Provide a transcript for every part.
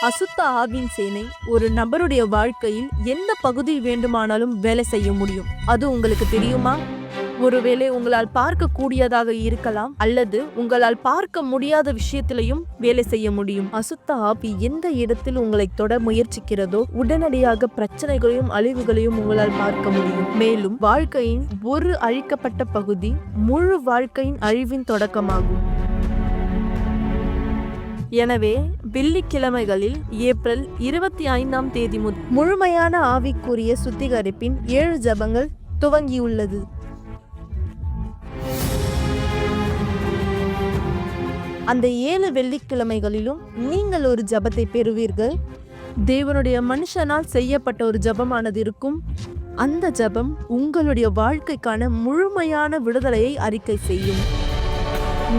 அசுத்த ஆவின் சேனை ஒரு நபருடைய வாழ்க்கையில் எந்த பகுதி வேண்டுமானாலும் வேலை செய்ய முடியும். அது உங்களுக்கு தெரியுமா? ஒருவேளை உங்களால் பார்க்க கூடியதாக இருக்கலாம், அல்லது உங்களால் பார்க்க முடியாத விஷயத்திலையும் வேலை செய்ய முடியும். அசுத்த ஆவி எந்த இடத்தில் உங்களை தொட முயற்சிக்கிறதோ உடனடியாக பிரச்சனைகளையும் அழிவுகளையும் உங்களால் பார்க்க முடியும். மேலும் வாழ்க்கையின் ஒரு அழிக்கப்பட்ட பகுதி முழு வாழ்க்கையின் அழிவின் தொடக்கமாகும். எனவே வெள்ளிக்கிழமைகளில் ஏப்ரல் 25ஆம் தேதி முதல் முழுமையான ஆவிக்குரிய சுத்திகரிப்பின் 7 ஜபங்கள் துவங்கியுள்ளது. அந்த 7 வெள்ளிக்கிழமைகளிலும் நீங்கள் ஒரு ஜபத்தை பெறுவீர்கள். தேவனுடைய மனுஷனால் செய்யப்பட்ட ஒரு ஜபமானது இருக்கும். அந்த ஜபம் உங்களுடைய வாழ்க்கைக்கான முழுமையான விடுதலையை அறிக்கை செய்யும்.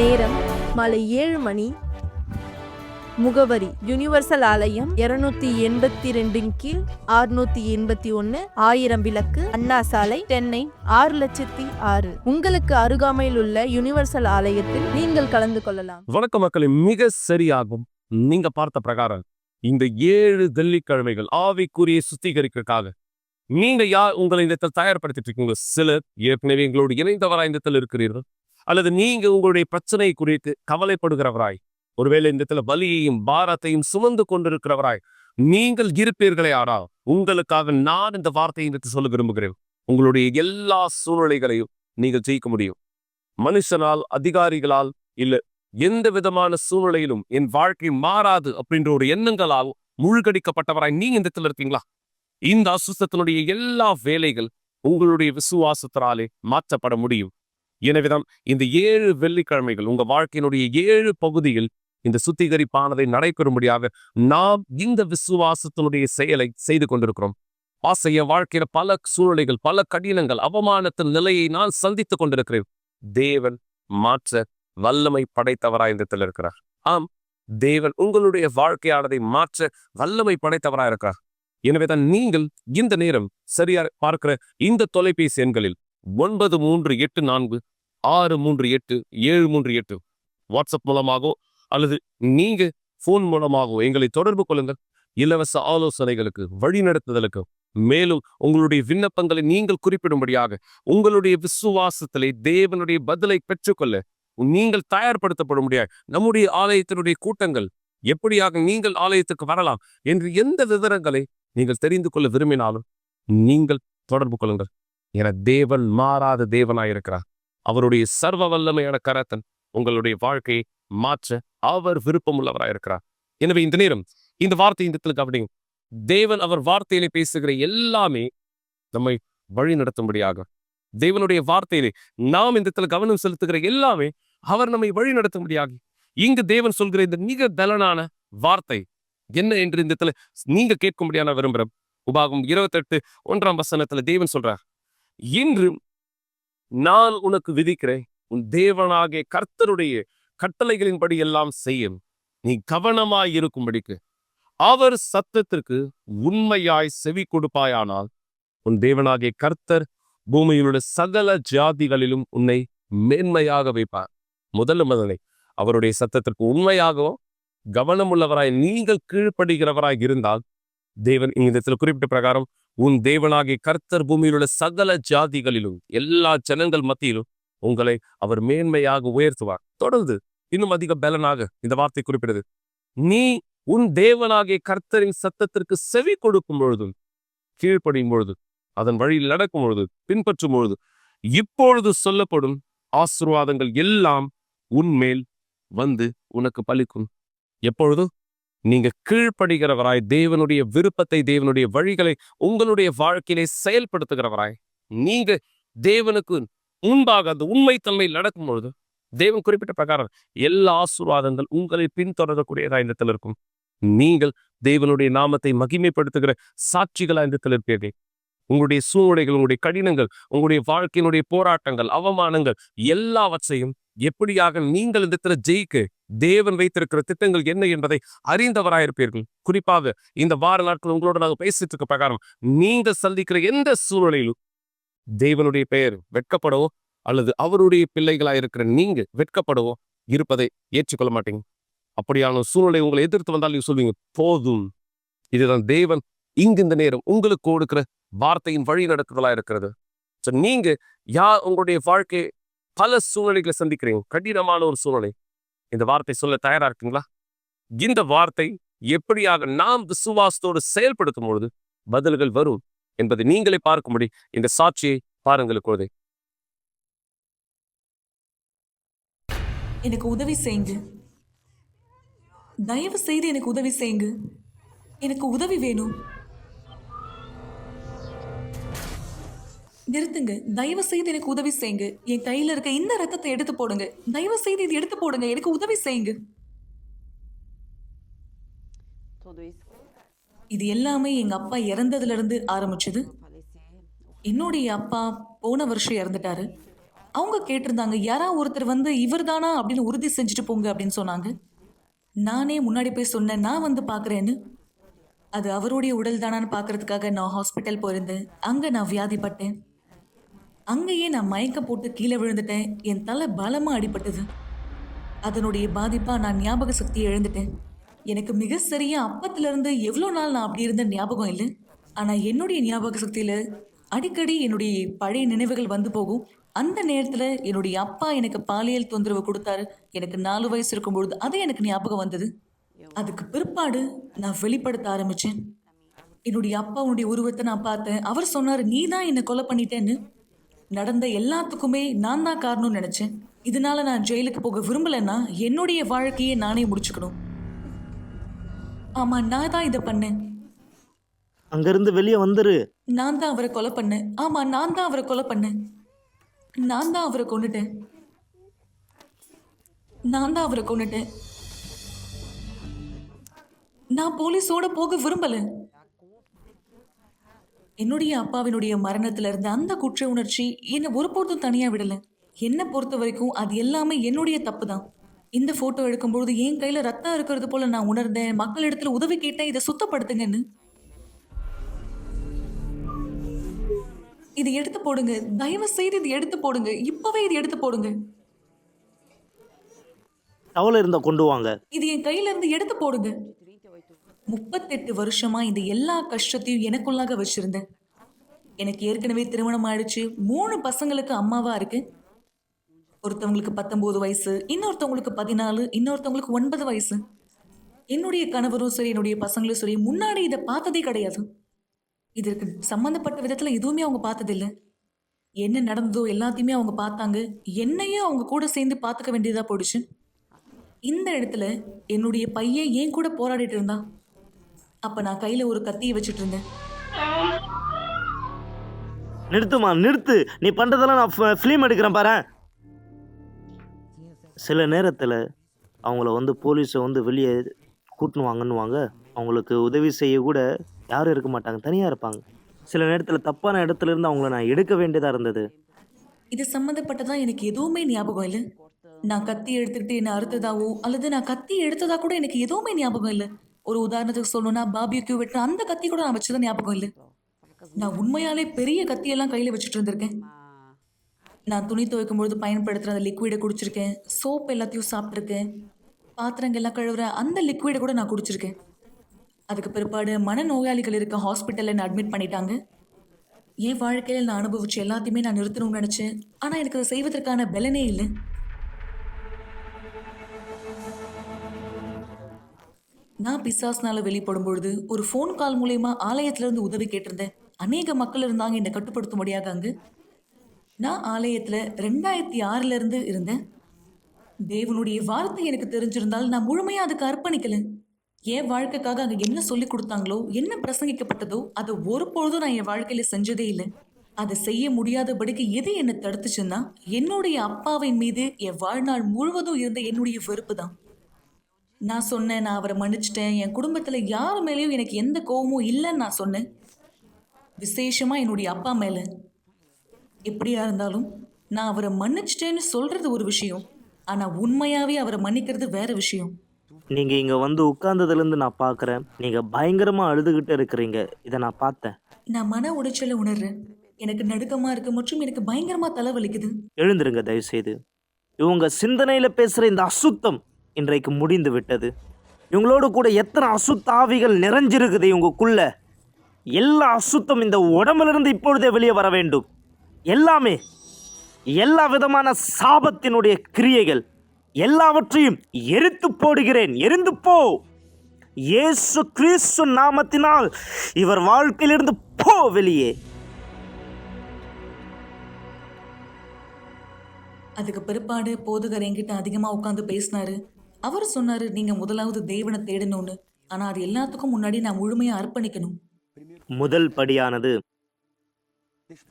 நேரம் மாலை 7 மணி. முகவரி யுனிவர்சல் ஆலயம் 282 கீழ் 681 1000 விளக்கு, அண்ணா சாலை, சென்னை 6,06,000. உங்களுக்கு அருகாமையில் உள்ள யுனிவர்சல் ஆலயத்தில் நீங்கள் கலந்து கொள்ளலாம். வணக்கம் மக்களே, மிக சரியாகும். நீங்க பார்த்த பிரகாரம் இந்த 7 வெள்ளிக்கிழமைகள் ஆவிக்குரிய சுத்திகரிக்கிறதுக்காக நீங்க உங்களை இந்த தயார்படுத்திட்டு இருக்கீங்க. சிலர் ஏற்கனவே எங்களோடு இணைந்தவராய் இந்த இருக்கிறீர்கள், அல்லது நீங்க உங்களுடைய பிரச்சனை குறித்து கவலைப்படுகிறவராய், ஒருவேளை இந்த வலியையும் பாரத்தையும் சுமந்து கொண்டிருக்கிறவராய் நீங்கள் இருப்பீர்களே. ஆனால் உங்களுக்காக நான் இந்த வார்த்தையை சொல்ல விரும்புகிறேன். உங்களுடைய எல்லா சூழ்நிலைகளையும் நீங்கள் ஜெயிக்க முடியும். மனுஷனால், அதிகாரிகளால், இல்ல எந்த விதமான சூழ்நிலையிலும் என் வாழ்க்கை மாறாது அப்படின்ற ஒரு எண்ணங்களால் முழுகடிக்கப்பட்டவராய் நீங்க இந்த இருக்கீங்களா? இந்த அசுத்தத்தினுடைய எல்லா வேலைகள் உங்களுடைய விசுவாசத்தினாலே மாற்றப்பட முடியும். எனவேதான் இந்த 7 வெள்ளிக்கிழமைகள் உங்க வாழ்க்கையினுடைய 7 பகுதியில் இந்த சுத்திகரிப்பானதை நடைபெறும்படியாக நாம் இந்த விசுவாசத்தினுடைய செயலை செய்து கொண்டிருக்கிறோம். ஆசைய வாழ்க்கையில பல சூழ்நிலைகள், பல கடினங்கள், அவமானத்தின் நிலையை நான் சந்தித்துக் கொண்டிருக்கிறேன். தேவன் மாற்ற வல்லமை படைத்தவராய் இந்த இருக்கிறார். ஆம், தேவன் உங்களுடைய வாழ்க்கையானதை மாற்ற வல்லமை படைத்தவராய் இருக்கிறார். எனவேதான் நீங்கள் இந்த நேரம் சரியா பார்க்கிற இந்த தொலைபேசி எண்களில் 9384638738 வாட்ஸ்அப் மூலமாகவோ அல்லது நீங்க போன் மூலமாகவோ எங்களை தொடர்பு கொள்ளுங்கள். இலவச ஆலோசனைகளுக்கு, வழிநடத்துதலுக்கு, மேலும் உங்களுடைய விண்ணப்பங்களை நீங்கள் குறிப்பிடும்படியாக உங்களுடைய விசுவாசத்திலே தேவனுடைய பதிலை பெற்றுக்கொள்ள நீங்கள் தயார்படுத்தப்பட முடியாது. நம்முடைய ஆலயத்தினுடைய கூட்டங்கள் எப்படியாக நீங்கள் ஆலயத்துக்கு வரலாம் என்று எந்த விவரங்களை நீங்கள் தெரிந்து கொள்ள விரும்பினாலும் நீங்கள் தொடர்பு கொள்ளுங்கள். என தேவன் மாறாத தேவனாயிருக்கிறார். அவருடைய சர்வ வல்லமையான கரத்தன் உங்களுடைய வாழ்க்கையை மாற்ற அவர் விருப்பமுள்ளவராயிருக்கிறார். எனவே இந்த நேரம் இந்த வார்த்தை இந்த கவனிங்க. தேவன் அவர் வார்த்தையிலே பேசுகிற எல்லாமே நம்மை வழி நடத்தும்படியாக, தேவனுடைய வார்த்தையிலே நாம் இந்த கவனம் செலுத்துகிற எல்லாமே அவர் நம்மை வழி நடத்தும்படியாக, இங்கு தேவன் சொல்கிற இந்த மிக பலனான வார்த்தை என்ன என்று இந்த நீங்க கேட்கும்படியான விரும்புகிறேன். உபாகம் 28:1 தேவன் சொல்றார், இன்று நான் உனக்கு விதிக்கிறேன், உன் தேவனாகிய கர்த்தருடைய கட்டளைகளின்படி எல்லாம் செய்யும். நீ கவனமாய் இருக்கும்படிக்கு அவர் சத்தத்திற்கு உண்மையாய் செவி கொடுப்பாயானால் உன் தேவனாகிய கர்த்தர் பூமியிலுள்ள சகல ஜாதிகளிலும் உன்னை மேன்மையாக வைப்பார். முதல்ல அவருடைய சத்தத்திற்கு உண்மையாகவும் கவனமுள்ளவராய் நீங்கள் கீழ்ப்படுகிறவராய் இருந்தால் தேவன் இந்த குறிப்பிட்ட பிரகாரம் உன் தேவனாகிய கர்த்தர் பூமியிலுள்ள சகல ஜாதிகளிலும் எல்லா ஜனங்கள் மத்தியிலும் உங்களை அவர் மேன்மையாக உயர்த்துவார். தொடர்ந்து இன்னும் அதிக பலனாக இந்த வார்த்தை குறிப்பிடுது, நீ உன் தேவனாகிய கர்த்தரின் சத்தத்திற்கு செவி கொடுக்கும் பொழுதும், கீழ்ப்படியும் பொழுது, அதன் வழியில் நடக்கும் பொழுது, பின்பற்றும் பொழுது இப்பொழுது சொல்லப்படும் ஆசீர்வாதங்கள் எல்லாம் உன்மேல் வந்து உனக்கு பலிக்கும். எப்பொழுது நீங்க கீழ்ப்படுகிறவராய், தேவனுடைய விருப்பத்தை, தேவனுடைய வழிகளை உங்களுடைய வாழ்க்கையிலே செயல்படுத்துகிறவராய், நீங்க தேவனுக்கு முன்பாக அந்த உண்மைத்தன்மை நடக்கும் பொழுது தேவன் குறிப்பிட்ட பிரகாரம் எல்லா ஆசீர்வாதங்கள் உங்களை பின்தொடரக்கூடியதா இந்த இருக்கும். நீங்கள் தேவனுடைய நாமத்தை மகிமைப்படுத்துகிற சாட்சிகளா இந்த இருப்பீர்கள். உங்களுடைய சூழ்நிலைகள், உங்களுடைய கடினங்கள், உங்களுடைய வாழ்க்கையினுடைய போராட்டங்கள், அவமானங்கள் எல்லாவற்றையும் எப்படியாக நீங்கள் இந்த ஜெயிக்க தேவன் வைத்திருக்கிற திட்டங்கள் என்ன என்பதை அறிந்தவராயிருப்பீர்கள். குறிப்பாக இந்த வார நாட்கள் உங்களோட நாங்கள் பேசிட்டு இருக்க பிரகாரம் நீங்கள் சந்திக்கிற எந்த சூழ்நிலையிலும் தேவனுடைய பெயர் வெட்கப்படவோ அல்லது அவருடைய பிள்ளைகளாயிருக்கிற நீங்க வெட்கப்படவோ இருப்பதை ஏற்றுக்கொள்ள மாட்டீங்க. அப்படியான ஒரு சூழ்நிலை உங்களை எதிர்த்து வந்தால் நீங்க சொல்வீங்க, போதும். இதுதான் தேவன் இங்கு இந்த நேரம் உங்களுக்கு கொடுக்கிற வார்த்தையின் வழி நடத்துதலா இருக்கிறது. So, நீங்க உங்களுடைய வாழ்க்கை பல சூழ்நிலைகளை சந்திக்கிறீங்க, கடினமான ஒரு சூழ்நிலை. இந்த வார்த்தை சொல்ல தயாரா இருக்கீங்களா? இந்த வார்த்தை எப்படியாக நாம் விசுவாசத்தோடு செயல்படுத்தும் பொழுது பதில்கள் வரும் என்பதை நீங்களே பார்க்கும்படி இந்த சாட்சியை பாருங்கள் இப்பொழுதே. எனக்கு உதவி செய்யுங்க. தயவு செய்து எனக்கு உதவி செய்யுங்க. எனக்கு உதவி வேணும். நிறுத்துங்க. தயவு செய்து எனக்கு உதவி செய்யுங்க. என் கையில இருக்க இந்த ரத்தத்தை எடுத்து போடுங்க. தயவு செய்து இது எடுத்து போடுங்க. எனக்கு உதவி செய்யுங்க. Tudo isso இது எல்லாமே எங்க அப்பா இறந்ததுல இருந்து ஆரம்பிச்சது. falecer. என்னுடைய அப்பா போன வருஷம் இறந்துட்டாரு. அவங்க கேட்டிருந்தாங்க, யாரா ஒருத்தர் வந்து இவர்தானா அப்படின்னு உறுதி செஞ்சுட்டு போங்க அப்படின்னு சொன்னாங்க. நானே முன்னாடி போய் சொன்னேன், நான் வந்து பார்க்குறேன்னு. அது அவருடைய உடல் தானான்னு பார்க்கறதுக்காக நான் ஹாஸ்பிட்டல் போயிருந்தேன். அங்கே நான் வியாதிப்பட்டேன். அங்கேயே நான் மயக்க போட்டு கீழே விழுந்துட்டேன். என் தலை பலமாக அடிபட்டது. அதனுடைய பாதிப்பாக நான் ஞாபக சக்தியை இழந்துட்டேன். எனக்கு மிக சரியா அப்பத்திலிருந்து எவ்வளோ நாள் நான் அப்படி இருந்த ஞாபகம் இல்லை. ஆனால் என்னுடைய ஞாபக சக்தியில் அடிக்கடி என்னுடைய பழைய நினைவுகள் வந்து போகும். அந்த நேரத்தில் என்னுடைய அப்பா எனக்கு பாலியல் தொந்தரவு கொடுத்தாரு. எனக்கு 4 வயசு இருக்கும்பொழுது அது எனக்கு ஞாபகம் வந்தது. அதுக்கு பிற்பாடு நான் வெளிப்படுத்த ஆரம்பித்தேன். என்னுடைய அப்பாவுடைய உருவத்தை நான் பார்த்தேன். அவர் சொன்னார், நீ தான் என்னை கொலை பண்ணிட்டேன்னு. நடந்த எல்லாத்துக்குமே நான் தான் காரணம்னு நினச்சேன். இதனால நான் ஜெயிலுக்கு போக விரும்பலைன்னா என்னுடைய வாழ்க்கையை நானே முடிச்சுக்கணும். ஆமாம், நான் தான் இதை பண்ணேன். அங்கிருந்து வெளியே வந்துரு. நான் தான் அவரை கொலை பண்ணேன். ஆமாம், நான் தான் அவரை கொலை பண்ணேன். நான் தான் அவரை கொன்னுட்டேன். நான் தான் அவரை கொன்னுட்டேன். நான் போலீஸோட போக விரும்பல. என்னுடைய அப்பாவினுடைய மரணத்துல இருந்த அந்த குற்ற உணர்ச்சி என்னை ஒருபோதும் தனியா விடல. என்னை பொறுத்த வரைக்கும் அது எல்லாமே என்னுடைய தப்பு தான். இந்த போட்டோ எடுக்கும்போது என் கையில ரத்தம் இருக்கிறது போல நான் உணர்ந்தேன். மக்களிடத்துல உதவி கேட்டேன், இதை சுத்தப்படுத்துங்கன்னு. இது எடுத்து போடுங்க. தயவு செய்து இது எடுத்து போடுங்க. இப்பவே இது எடுத்து போடுங்க. டவல் இருந்தா கொண்டு வாங்க. இது என் கையில இருந்து எடுத்து போடுங்க. 38 வருஷமா இந்த எல்லா கஷ்டத்தையும் எனக்குள்ளாக வச்சிருந்தேன். எனக்கு ஏற்கனவே திருமணம் ஆயிடுச்சு. 3 பசங்களுக்கு அம்மாவா இருக்கு. ஒருத்தவங்களுக்கு 19 வயசு, இன்னொருத்தவங்களுக்கு 14, இன்னொருத்தவங்களுக்கு 9 வயசு. என்னுடைய கணவரும் சரி, என்னுடைய பசங்களும் சரி, முன்னாடி இதை பார்த்ததே கிடையாது. இதற்கு சம்பந்தப்பட்ட விதத்துல எதுவுமே அவங்க பார்த்ததில்லை. என்ன நடந்ததோ எல்லாத்தையுமே அவங்க பார்த்தாங்க. என்னையும் அவங்க கூட சேர்ந்து பார்த்துக்க வேண்டியதா போயிடுச்சு. இந்த இடத்துல என்னுடைய பையன் என் கூட போராடிட்டு இருந்தான். அப்ப நான் கையில ஒரு கத்தியை வச்சுட்டு இருந்தேன். நிறுத்துமா, நிறுத்து. நீ பண்றதெல்லாம் நான் ஃபிலிம் எடுக்கிறேன் பாரு. சில நேரத்தில் அவங்கள வந்து போலீஸை வந்து வெளியே கூட்டின்னு வாங்கன்னுவாங்க. அவங்களுக்கு உதவி செய்ய கூட யாரும் இருக்க மாட்டாங்க, தனியாக இருப்பாங்க. சில நேரத்தில் தப்பான இடத்துல இருந்து அவங்கள நான் எடுக்க வேண்டியதாக இருந்தது. இது சம்மந்தப்பட்டதா எனக்கு எதுவுமே ஞாபகம் இல்லை. நான் கத்தி எடுத்துக்கிட்டு என்ன அறுத்ததாவோ அல்லது நான் கத்தி எடுத்ததா கூட எனக்கு எதுவுமே ஞாபகம் இல்லை. ஒரு உதாரணத்துக்கு சொல்லணும்னா, பாபிக்யூ வெட்டுற அந்த கத்தி கூட நான் வச்சதான் ஞாபகம் இல்லை. நான் உண்மையாலே பெரிய கத்தியெல்லாம் கையில் வச்சுட்டு இருந்திருக்கேன். நான் துணி துவைக்கும் பொழுது பயன்படுத்துகிற அந்த லிக்விடை குடிச்சிருக்கேன். சோப் எல்லாத்தையும் சாப்பிட்ருக்கேன். பாத்திரங்கள்லாம் கழுவுற அந்த லிக்விடை கூட நான் குடிச்சிருக்கேன். அதுக்கு பிற்பாடு மனநோயாளிகள் இருக்க ஹாஸ்பிட்டலில் என்னை அட்மிட் பண்ணிட்டாங்க. என் வாழ்க்கையில் நான் அனுபவிச்ச எல்லாத்தையுமே நான் நிறுத்தணும்னு நினச்சேன். ஆனால் எனக்கு அதை செய்வதற்கான பலனே இல்லை. நான் பிசாஸ்னால வெளிப்படும் பொழுது ஒரு ஃபோன் கால் மூலயமா ஆலயத்திலிருந்து உதவி கேட்டிருந்தேன். அநேக மக்கள் இருந்தாங்க என்னை கட்டுப்படுத்தும்படியாக அங்கு. நான் ஆலயத்தில் 2006 இருந்து இருந்தேன். தேவனுடைய வார்த்தை எனக்கு தெரிஞ்சிருந்தால் நான் முழுமையாக அதுக்கு அர்ப்பணிக்கல. என் வாழ்க்கைக்காக அங்கே என்ன சொல்லி கொடுத்தாங்களோ, என்ன பிரசங்கிக்கப்பட்டதோ அதை ஒருபொழுதும் நான் என் வாழ்க்கையில் செஞ்சதே இல்லை. அதை செய்ய முடியாதபடிக்கு எது என்னை தடுத்துச்சுன்னா, என்னுடைய அப்பாவின் மீது என் வாழ்நாள் முழுவதும் இருந்த என்னுடைய வெறுப்பு தான். நான் சொன்னேன், நான் அவரை மன்னிச்சிட்டேன். என் குடும்பத்தில் யார் மேலேயும் எனக்கு எந்த கோபமும் இல்லைன்னு நான் சொன்னேன். விசேஷமாக என்னுடைய அப்பா மேலே. எப்படியா இருந்தாலும் நான் அவரை மன்னிச்சிட்டேன்னு சொல்கிறது ஒரு விஷயம், ஆனால் உண்மையாகவே அவரை மன்னிக்கிறது வேற விஷயம். நீங்கள் இங்கே வந்து உட்கார்ந்ததுலேருந்து நான் பார்க்குறேன், நீங்கள் பயங்கரமாக அழுதுகிட்டு இருக்கிறீங்க. இதை நான் பார்த்தேன். நான் மன உடைச்சலை உணர்றேன். எனக்கு நடுக்கமாக இருக்கு மற்றும் எனக்கு பயங்கரமாக தலைவலிக்குது. எழுந்துருங்க தயவுசெய்து. இவங்க சிந்தனையில் பேசுகிற இந்த அசுத்தம் இன்றைக்கு முடிந்து விட்டது. இவங்களோடு கூட எத்தனை அசுத்தாவிகள் நிறைஞ்சிருக்குது இவங்களுக்குள்ள. எல்லா அசுத்தம் இந்த உடம்பிலிருந்து இப்பொழுதே வெளியே வர வேண்டும். எல்லாமே, எல்லா விதமான சாபத்தினுடைய கிரியைகள் எல்லாவற்றையும் எரித்து போடுகிறேன். எரிந்து போ, இயேசு கிறிஸ்து நாமத்தினால் இவர் வாழ்க்கையிலிருந்து போ வெளியே. அதுக்கு பிற்பாடு போதகர் என்கிட்ட அதிகமா உட்காந்து பேசினாரு. அவர் சொன்னாரு, நீங்க முதலாவது தேவனை தேடணும்னு. ஆனா அது எல்லாத்துக்கும் முன்னாடி நான் முழுமையா அர்ப்பணிக்கணும். முதல் படியானது,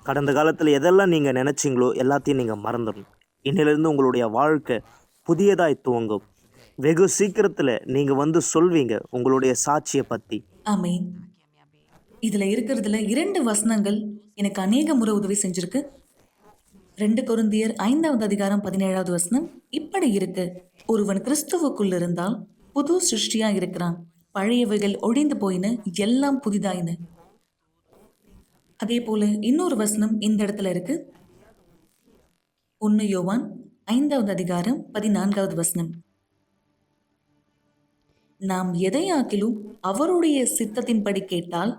கடந்த காலத்தில் எதெல்லாம் நீங்கள் நினச்சிங்களோ எல்லாத்தையும் நீங்கள் மறந்துடணும். இன்னிலிருந்து உங்களுடைய வாழ்க்கை புதியதாய் துவங்கும். வெகு சீக்கிரத்தில் நீங்கள் வந்து சொல்வீங்க உங்களுடைய சாட்சியை பற்றி. ஆமென். இதுல இருக்கிறதுல 2 வசனங்கள் எனக்கு அநேக முறை உதவி செஞ்சிருக்கு. 2 கொரிந்தியர் 5வது அதிகாரம் 17வது வசனம் இப்படி இருக்கு: ஒருவன் கிறிஸ்துவுக்குள் இருந்தால் புது சிருஷ்டியா இருக்கிறான், பழையவைகள் ஒழிந்து போயின, எல்லாம் புதிதாயின. அதே போல இன்னொரு வசனம் இந்த இடத்துல இருக்கு. 1 யோவான் 5வது அதிகாரம் 14வது வசனம்: நாம் எதையாக்கிலும் அவருடைய சித்தத்தின்படி கேட்டால்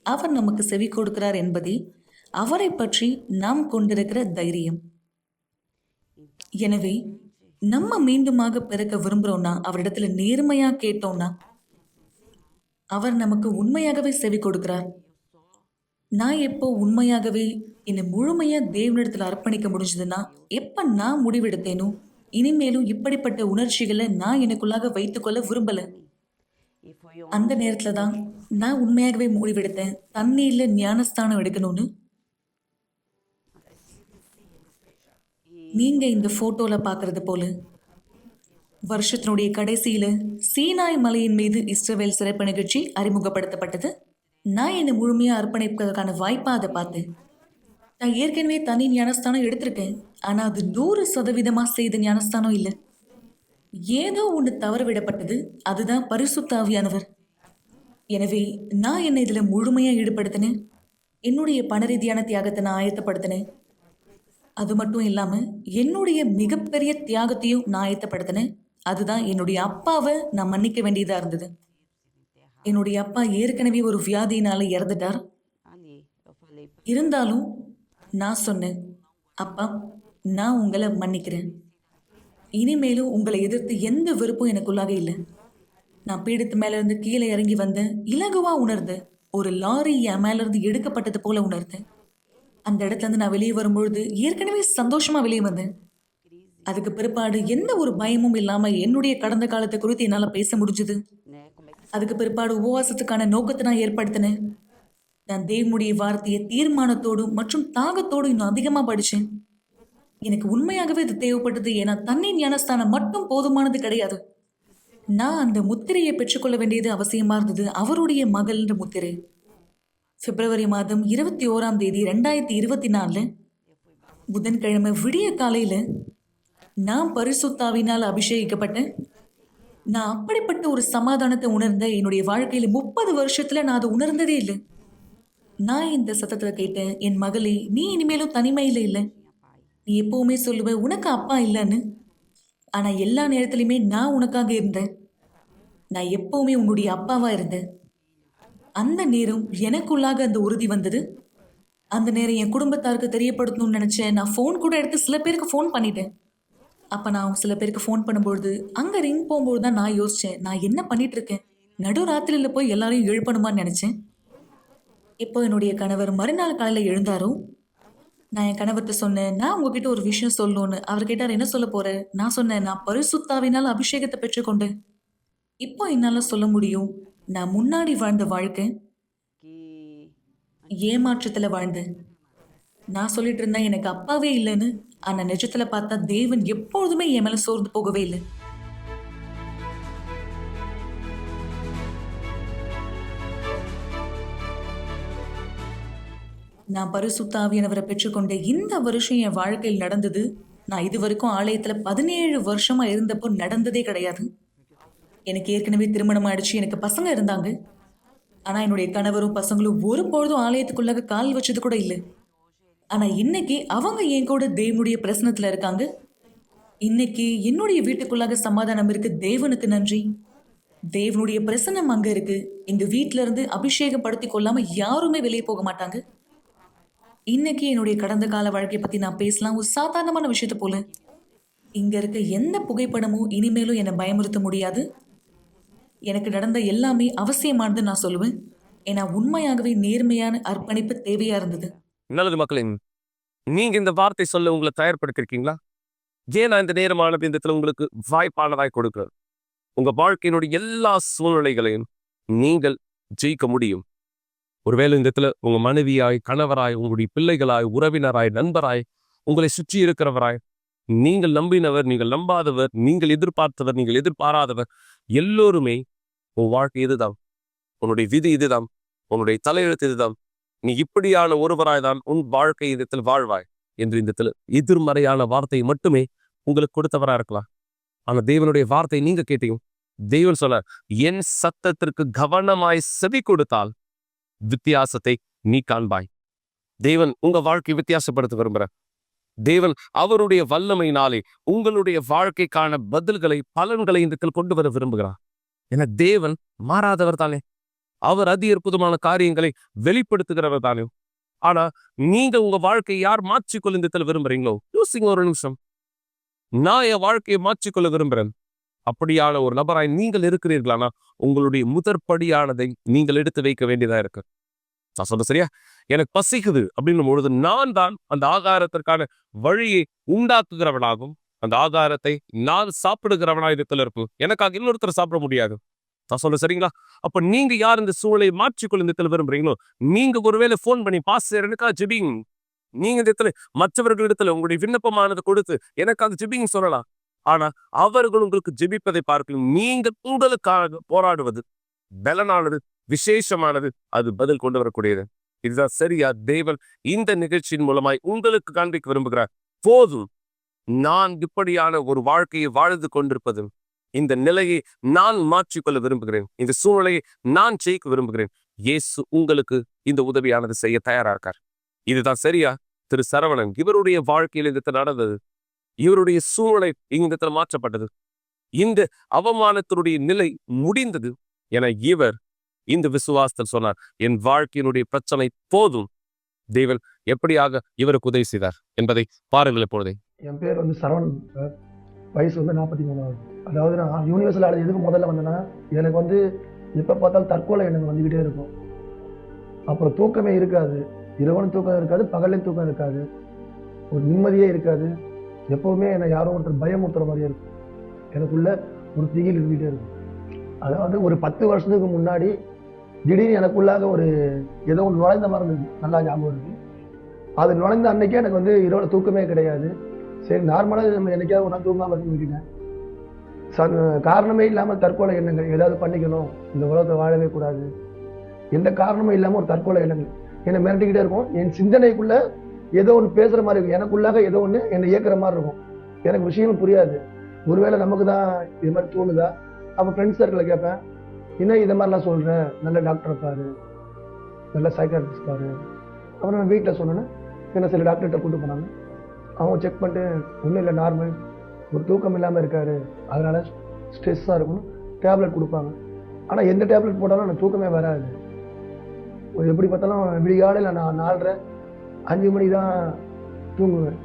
அவர் நமக்கு செவி கொடுக்கிறார் என்பதே அவரை பற்றி நாம் கொண்டிருக்கிற தைரியம். எனவே நம்ம மீண்டுமாக பிறக்க விரும்புறோம்னா, அவரிடத்துல நேர்மையா கேட்டோம்னா, அவர் நமக்கு உண்மையாகவே செவி கொடுக்கிறார். நான் எப்போ உண்மையாகவே என்னை முழுமையா தேவனிடத்துல அர்ப்பணிக்க முடிஞ்சதுன்னா, எப்ப நான் முடிவெடுத்தேனோ இனிமேலும் இப்படிப்பட்ட உணர்ச்சிகளை நான் எனக்குள்ளாக வைத்துக்கொள்ள விரும்பல. அந்த நேரத்துல தான் நான் உண்மையாகவே முடிவெடுத்தேன், தண்ணீர்ல ஞானஸ்தானம் எடுக்கணும்னு. நீங்க இந்த போட்டோல பாக்குறது போல வருஷத்தினுடைய கடைசியில சீனாய் மலையின் மீது இஸ்ரவேல் சிறப்பு நிகழ்ச்சி அறிமுகப்படுத்தப்பட்டது. நான் என்னை முழுமையா அர்ப்பணிப்பதற்கான வாய்ப்பா அதை பார்த்தேன். நான் ஏற்கனவே தனி ஞானஸ்தானம் எடுத்திருக்கேன், ஆனா அது 100% செய்த ஞானஸ்தானம் இல்லை. ஏதோ ஒன்று தவற விடப்பட்டது, அதுதான் பரிசுத்த ஆவியானவர். எனவே நான் என்னை இதுல முழுமையா ஈடுபடுத்தினேன். என்னுடைய பண ரீதியான தியாகத்தை நான் ஆயத்தப்படுத்தினேன். அது மட்டும் இல்லாம என்னுடைய மிகப்பெரிய தியாகத்தையும் நான் ஆயத்தப்படுத்தினேன். அதுதான் என்னுடைய அப்பாவை நான் மன்னிக்க வேண்டியதா இருந்தது. என்னுடைய அப்பா ஏற்கனவே ஒரு வியாதியினால இறந்துட்டார். இருந்தாலும் நான் சொன்னேன், அப்பா நான் உங்களை மன்னிக்கிறேன். இனிமேலும் உங்களை எதிர்த்து எந்த வெறுப்பும் எனக்குள்ளாக இல்லை. நான் பீடத்து மேல இருந்து கீழே இறங்கி வந்தேன். இலகுவா உணர்ந்தேன். ஒரு லாரி என் மேல இருந்து எடுக்கப்பட்டது போல உணர்ந்தேன். அந்த இடத்துல இருந்து நான் வெளியே வரும்பொழுது ஏற்கனவே சந்தோஷமா வெளியே வந்தேன். அதுக்கு பிற்பாடு எந்த ஒரு பயமும் இல்லாம என்னுடைய கடந்த காலத்தை குறித்து என்னால பேச முடிஞ்சது. அதுக்கு பிற்பாடு உபவாசத்துக்கான நோக்கத்தை நான் ஏற்படுத்தினேன். நான் தேவனுடைய வார்த்தையை தீர்மானத்தோடும் மற்றும் தாகத்தோடும் இன்னும் அதிகமா படிச்சேன். எனக்கு உண்மையாகவே இது தேவைப்பட்டது. ஏன்னா தண்ணீர் ஞானஸ்தானம் மட்டும் போதுமானது கிடையாது. நான் அந்த முத்திரையை பெற்றுக்கொள்ள வேண்டியது அவசியமா இருந்தது, அவருடைய மகள் என்ற முத்திரை. பிப்ரவரி மாதம் 21ஆம் தேதி 2024 புதன்கிழமை விடிய காலையில நான் பரிசுத்தாவினால் அபிஷேகிக்கப்பட்டேன். நான் அப்படிப்பட்ட ஒரு சமாதானத்தை உணர்ந்த என்னுடைய வாழ்க்கையில 30 வருஷத்துல நான் அதை உணர்ந்ததே இல்லை. நான் இந்த சத்தத்தை கேட்டேன், என் மகளே, நீ இனிமேலும் தனிமையில இல்லை. நீ எப்பவுமே சொல்லுவ உனக்கு அப்பா இல்லைன்னு. ஆனா எல்லா நேரத்திலுமே நான் உனக்காக இருந்தேன். நான் எப்பவுமே உன்னுடைய அப்பாவா இருந்தேன். அந்த நேரம் எனக்குள்ளாக அந்த உறுதி வந்தது. அந்த நேரம் என் குடும்பத்தாருக்கு தெரியப்படுத்தணும்னு நினைச்சேன். நான் ஃபோன் கூட எடுத்து சில பேருக்கு ஃபோன் பண்ணிட்டேன். அப்ப நான் சில பேருக்கு ஃபோன் பண்ணும்பொழுது அங்க ரிங் போகும்போது தான் நான் யோசிச்சேன், நான் என்ன பண்ணிட்டு இருக்கேன்? நடுராத்திரியில போய் எல்லாரையும் எழுப்பணுமான்னு நினைச்சேன். இப்போ என்னுடைய கணவர் மறுநாள் காலையில எழுந்தாரோ, நான் என் கணவர்கிட்ட சொன்னேன், நான் உங்ககிட்ட ஒரு விஷயம் சொல்லணும்னு. அவர் கேட்டார், என்ன சொல்ல போற? நான் சொன்னேன், நான் பரிசுத்தாவினால் அபிஷேகத்தை பெற்றுக்கொண்டேன். இப்போ என்னால சொல்ல முடியும், நான் முன்னாடி வாழ்ந்த வாழ்க்கை ஏமாற்றத்துல வாழ்ந்தேன். நான் சொல்லிட்டு இருந்தேன் எனக்கு அப்பாவே இல்லைன்னு. ஆனா நிஜத்துல பார்த்தா தேவன் எப்பொழுதுமே என் மேல சோர்ந்து போகவே இல்லை. நான் பரிசுத்த ஆவியானவரை பெற்றுக்கொண்ட இந்த வருஷம் என் வாழ்க்கையில் நடந்தது. நான் இது வரைக்கும் ஆலயத்துல 17 வருஷமா இருந்தப்போ நடந்ததே கிடையாது. எனக்கு ஏற்கனவே திருமணம் ஆயிடுச்சு, எனக்கு பசங்க இருந்தாங்க. ஆனா என்னுடைய கணவரும் பசங்களும் ஒரு பொழுதும் ஆலயத்துக்குள்ளாக கால் வச்சது கூட இல்லை. ஆனா இன்னைக்கு அவங்க என் கூட தேவனுடைய பிரசனத்துல இருக்காங்க. இன்னைக்கு என்னுடைய வீட்டுக்குள்ளாக சமாதானம் இருக்கு. தேவனுக்கு நன்றி. தேவனுடைய பிரசன்னம் அங்க இருக்கு. எங்க வீட்ல இருந்து அபிஷேகப்படுத்தி கொள்ளாம யாருமே வெளியே போக மாட்டாங்க. இன்னைக்கு என்னுடைய கடந்த கால வாழ்க்கையை பத்தி நான் பேசலாம், ஒரு சாதாரணமான விஷயத்த போல. இங்க இருக்க எந்த புகைப்படமும் இனிமேலும் என்னை பயமுறுத்த முடியாது. எனக்கு நடந்த எல்லாமே அவசியமானது நான் சொல்லுவேன். ஏன்னா உண்மையாகவே நேர்மையான அர்ப்பணிப்பு தேவையா இருந்தது. நல்லது மக்களே, நீங்க இந்த வார்த்தை சொல்ல உங்களை தயார்படுத்திருக்கீங்களா? ஏன் நான் இந்த நேரமான இந்த உங்களுக்கு வாய்ப்பானதாய் கொடுக்கிறேன். உங்க வாழ்க்கையினுடைய எல்லா சூழ்நிலைகளையும் நீங்கள் ஜெயிக்க முடியும். ஒருவேளை இந்த இடத்துல உங்க மனைவியாய், கணவராய், உங்களுடைய பிள்ளைகளாய், உறவினராய், நண்பராய், உங்களை சுற்றி இருக்கிறவராய், நீங்கள் நம்பினவர், நீங்கள் நம்பாதவர், நீங்கள் எதிர்பார்த்தவர், நீங்கள் எதிர்பாராதவர், எல்லோருமே உன் வாழ்க்கை இதுதான், உன்னுடைய விதி இதுதான், உன்னுடைய தலையெழுத்து இதுதான், நீ இப்படியான ஒருவராய் தான் உன் வாழ்க்கை இடத்தில் வாழ்வாய் என்று இந்த எதிர்மறையான வார்த்தையை மட்டுமே உங்களுக்கு கொடுத்தவரா இருக்கலாம். ஆனா தேவனுடைய வார்த்தை நீங்க கேட்டீங்க. தேவன் சொல்ல, என் சத்தத்திற்கு கவனமாய் செவி கொடுத்தால் வித்தியாசத்தை நீ காண்பாய். தேவன் உங்க வாழ்க்கை வித்தியாசப்படுத்த விரும்புற தேவன் அவருடைய வல்லமையினாலே உங்களுடைய வாழ்க்கைக்கான பதில்களை, பலன்களை இந்த கொண்டு வர விரும்புகிறார். என தேவன் மாறாதவர் தானே, அவர் அதி அற்புதமான காரியங்களை வெளிப்படுத்துகிறவர் தானே. ஆனா நீங்க உங்க வாழ்க்கையை யார் மாற்றிக்கொள்ள இந்த விரும்புறீங்களோ, யோசிங்க ஒரு நிமிஷம். நான் என் வாழ்க்கையை மாற்றிக்கொள்ள விரும்புறேன் அப்படியான ஒரு நபராய் நீங்கள் இருக்கிறீர்களானா, உங்களுடைய முதற்படியானதை நீங்கள் எடுத்து வைக்க வேண்டியதா இருக்கு. நான் சொல்ல சரியா? எனக்கு பசிக்குது அப்படின்னும் பொழுது நான் தான் அந்த ஆகாரத்திற்கான வழியை உண்டாக்குகிறவனாகும். அந்த ஆகாரத்தை நான் சாப்பிடுகிறவனா இடத்துல இருப்பேன். எனக்காக இன்னொருத்தர் சாப்பிட முடியாது. நான் சொல்ல சரிங்களா? அப்ப நீங்க யார் இந்த சூழலை மாற்றிக்கொள்ள இந்த விரும்புறீங்களோ, நீங்க ஒருவேளை போன் பண்ணி பாஸ்டர் எனக்கா ஜெபிங், நீங்க இந்த இடத்துல மற்றவர்களிடத்துல உங்களுடைய விண்ணப்பமானது கொடுத்து எனக்காக ஜெபிங் சொல்லலாம். ஆனா அவர்கள் உங்களுக்கு ஜெபிப்பதை பார்க்கணும். நீங்கள் உங்களுக்காக போராடுவது பலனானது, விசேஷமானது, அது பதில் கொண்டு வரக்கூடியது. இதுதான் சரியா? தேவன் இந்த நிகழ்ச்சியின் மூலமாய் உங்களுக்கு காண்பிக்க விரும்புகிறார். போதும், நான் இப்படியான ஒரு வாழ்க்கையை வாழ்ந்து கொண்டிருப்பது, இந்த நிலையை நான் மாற்றிக்கொள்ள விரும்புகிறேன், இந்த சூழ்நிலையை நான் ஜெயிக்க விரும்புகிறேன். இயேசு உங்களுக்கு இந்த உதவியானது செய்ய தயாரா இருக்கார். இதுதான் சரியா? திரு சரவணன் இவருடைய வாழ்க்கையில் இந்த நடந்தது, இவருடைய சூழ்நிலை இங்க மாற்றப்பட்டது, இந்த அவமானத்தினுடைய நிலை முடிந்தது என இவர் இந்த விசுவாசத்தில் சொன்னார், என் வாழ்க்கையினுடைய பிரச்சனை போதும். தேவன் எப்படியாக இவருக்கு உதவி செய்தார் என்பதை பாருங்கள். எப்பொழுதே என் பேர் சரவணன் சார். வயசு 43. அதாவது நான் யூனிவர்சில் எதுக்கு முதல்ல வந்தேன்னா, எனக்கு எப்போ பார்த்தாலும் தற்கொலை எண்ணங்கள் வந்துக்கிட்டே இருக்கும். அப்புறம் தூக்கமே இருக்காது, இரவனும் தூக்கம் இருக்காது, பகலையும் தூக்கம் இருக்காது, ஒரு நிம்மதியே இருக்காது. எப்போவுமே என்னை யாரும் ஒருத்தர் பயமுறுத்துற மாதிரியே இருக்கும். எனக்குள்ள ஒரு திகில் இருந்துகிட்டே இருக்கும். அதாவது ஒரு 10 வருஷத்துக்கு முன்னாடி திடீர்னு எனக்குள்ளாக ஏதோ ஒன்று நுழைந்த மாதிரி இருந்தது. நல்லா ஞாபகம் இருக்கு. அது நுழைந்த அன்னைக்கே எனக்கு இரவில் தூக்கமே கிடையாது. சரி, நார்மலாக நம்ம என்னைக்காவது ஒரு நாள் தூங்காமல் இருந்து விட்டுட்டேன். காரணமே இல்லாமல் தற்கொலை எண்ணங்கள், ஏதாவது பண்ணிக்கணும், இந்த உலகத்தை வாழவே கூடாது, எந்த காரணமும் இல்லாமல் ஒரு தற்கொலை எண்ணங்கள் என்னை மிரட்டிக்கிட்டே இருக்கும். என் சிந்தனைக்குள்ள ஏதோ ஒன்று பேசுகிற மாதிரி இருக்கும், எனக்குள்ளாக ஏதோ ஒன்று என்னை இயக்குற மாதிரி இருக்கும். எனக்கு விஷயமும் புரியாது. ஒருவேளை நமக்கு தான் இது மாதிரி தோணுதா? அப்போ ஃப்ரெண்ட்ஸ் சர்க்கிளை கேட்பேன், இன்னும் இதை மாதிரிலாம் சொல்கிறேன், நல்ல டாக்டரை பாரு, நல்ல சைக்காட்ரிஸ்ட் பாரு. அப்புறம் நான் வீட்டில் சொன்னேன்னா என்ன சில டாக்டர்கிட்ட கூப்பிட்டு போனாங்க. அவங்க செக் பண்ணிட்டு ஒன்றும் இல்லை, நார்மல், ஒரு தூக்கம் இல்லாமல் இருக்காரு, அதனால் ஸ்ட்ரெஸ்ஸாக இருக்கணும், டேப்லெட் கொடுப்பாங்க. ஆனால் எந்த டேப்லெட் போட்டாலும் எனக்கு தூக்கமே வராது. எப்படி பார்த்தாலும் விடிகாலையில் நான் 4:30 5 மணி தான் தூங்குவேன்.